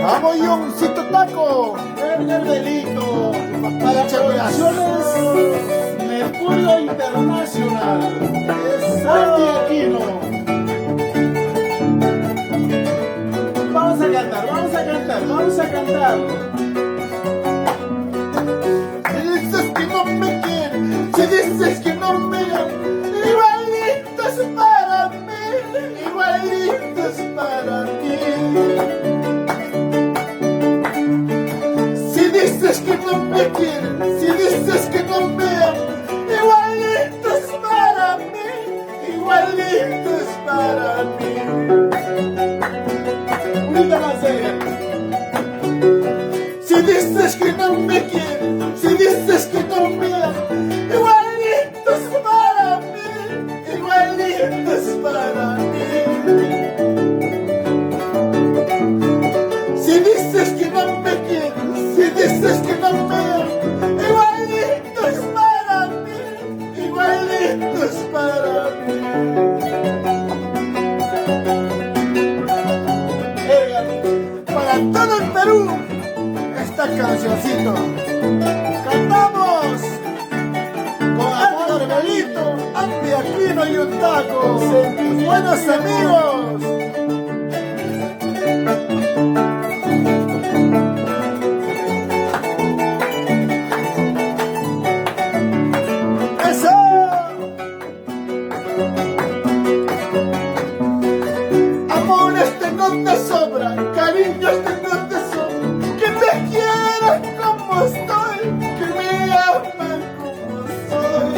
Vamos, Yoncito Taco. El delito. Para producciones Mercurio Internacional. Santi Aquino. Vamos a cantar, vamos a cantar, vamos a cantar. Si dices que no me quieres, si dices que no me amas, igualito es para mí, igualito es para ti. Si dices que no me quieres, si dices que no me amas, igualito es para mí, igualito es para mí. Unita más Si dices que no me quieres, si dices que no me amas, igualito es para mí, igualito es para mí. Si dices que no me quieres, si dices que no me amas, igualito es para mí, igualito es para mí. Para todo el Perú, esta cancioncito. Cantamos con Amor Belito, Andy Aquino y un taco. Buenos amigos. ¡Eso! Amores tengo de sobra, cariños tengo de sobra, que me quieran como estoy, que me aman como soy.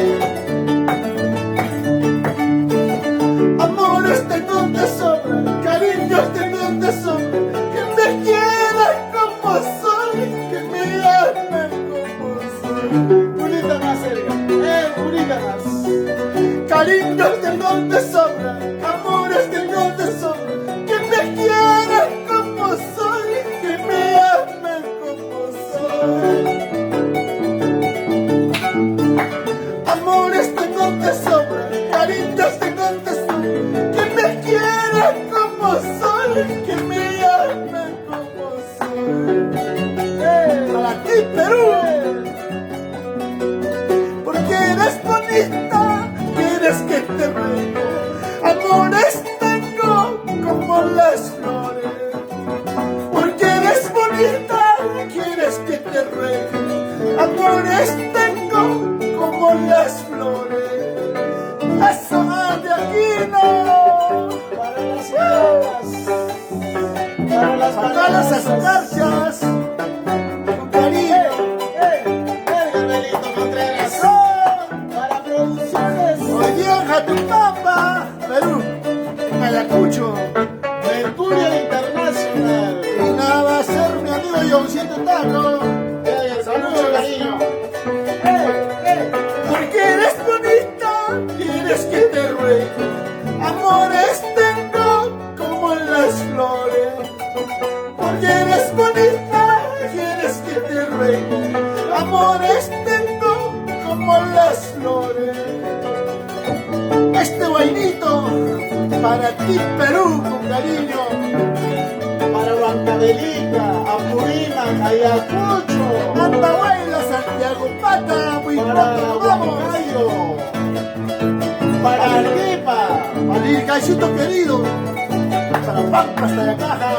Amores tengo de sobra, cariños tengo de sobra, que me quieran como soy, que me aman como soy. Unita más cerca. Unita más. Cariños tengo de sobra, amores tengo de sobra, que me quieran como soy, que me amen como soy. Amores tengo de sobra, cariños tengo de sobra, que me quieran como soy, que me amen como soy. Para ti, Perú, porque eres bonita, quieres que te ruego, amores tengo como las flores. Porque eres bonita, quieres que te ruego, amores tengo como las flores. Eso de Aquino, Para las ganas. Para las para las escarchas, con cariño. El delito Contreras. Para producciones Hoy día en Jatupamba, Perú, en Ayacucho. Mercurio Internacional. Y nada va a ser mi amigo Yoncito Taco. Saludos, cariño. Porque eres bonita, quieres que te ruego, amores tengo como las flores. Porque eres bonita, quieres que te ruego, amores tengo como las flores. Este vainito para ti, Perú, con cariño. Para Huancavelica, Apurímac, Ayacucho. Andahuayla, Santiago Pata, muy Para pronto vamos. Huancayo. Para Arequipa. Para el Caixito querido, para Pampa hasta la caja.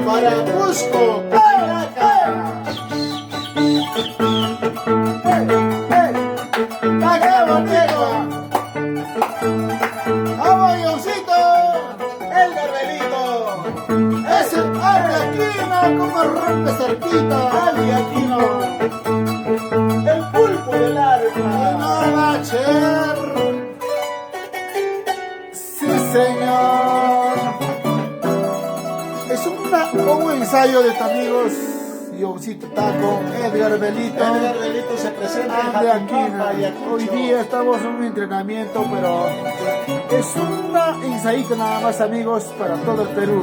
Para Cusco, Caracas. ¡Acá, Montego! ¡Vamos, Yoncito! El Garbelito. ¡Ese Andy Aquino, como rompe cerquita! Andy Aquino. El pulpo del ¡Y arma. no va a ser! ¡Sí, señor! Es un ensayo de tus amigos Yoncito Taco, Edgar Belito. El Garbelito se presenta en Andy Jatupamba, Aquino. Ayacucho. Hoy día estamos en un entrenamiento, pero es una ensayito nada más, amigos, para todo el Perú.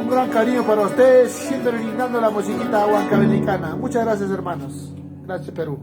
Un gran cariño para ustedes, siempre brindando la musiquita huancabelicana. Muchas gracias, hermanos. Gracias, Perú.